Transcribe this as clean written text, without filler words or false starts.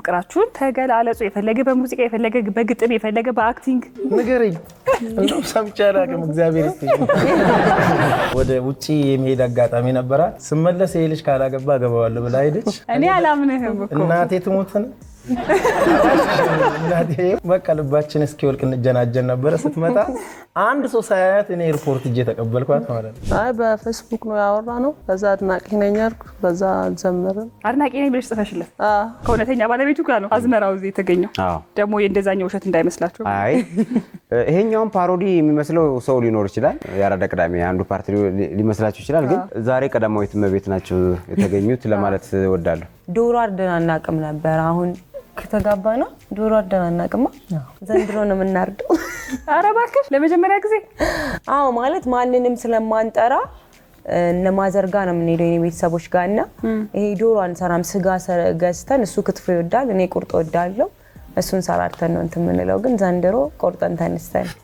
ፍቅራችሁን ተገላለጹ። የፈለገ በሙዚቃ የፈለገ በግጥም የፈለገ በአክቲንግ ንገረኝ። እንደው ሰምቼ አላውቅም። እግዚአብሔር ይስጥልኝ። ወደ ውጪ የሚሄድ አጋጣሚ ነበራት። ስመለስ ይሄ ልጅ ካላገባ አገባዋለሁ ብላ ሄደች። እኔ አላምንህም እኮ እናቴ ትሞትን እናቴ በቃ ልባችን እስኪወልቅ እንጀናጀን ነበረ። ስትመጣ አንድ ሰው ሳያያት እኔ ኤርፖርት እጄ ተቀበልኳት ማለት ነው። አይ በፌስቡክ ነው ያወራነው። በዛ አድናቂ ነኝ አልኩ። በዛ ዘመርን። አድናቂ ነኝ ብለሽ ጽፈሽለት ከእውነተኛ ባለቤቱ ጋር ነው አዝመራው እዚህ የተገኘው። ደግሞ የእንደዛኛው ውሸት እንዳይመስላችሁ። አይ ይሄኛውን ፓሮዲ የሚመስለው ሰው ሊኖር ይችላል። ያራዳ ቅዳሜ አንዱ ፓርቲ ሊመስላችሁ ይችላል። ግን ዛሬ ቀዳማዊት እመቤት ናቸው የተገኙት ለማለት እወዳለሁ። ዶሮ አርደን አናውቅም ነበር። አሁን ከተጋባ ነው ዶሮ አርደን አናውቅም። ዘንድሮ ነው የምናርደው። ኧረ እባክሽ ለመጀመሪያ ጊዜ? አዎ ማለት ማንንም ስለማንጠራ እነማዘርጋ ነው የምንሄደው የኔ ቤተሰቦች ጋር እና ይሄ ዶሮ አንሰራም። ስጋ ገዝተን እሱ ክትፎ ይወዳል፣ እኔ ቁርጥ እወዳለሁ። እሱን ሰራርተን ነው እንትን የምንለው። ግን ዘንድሮ ቆርጠን ተነስተን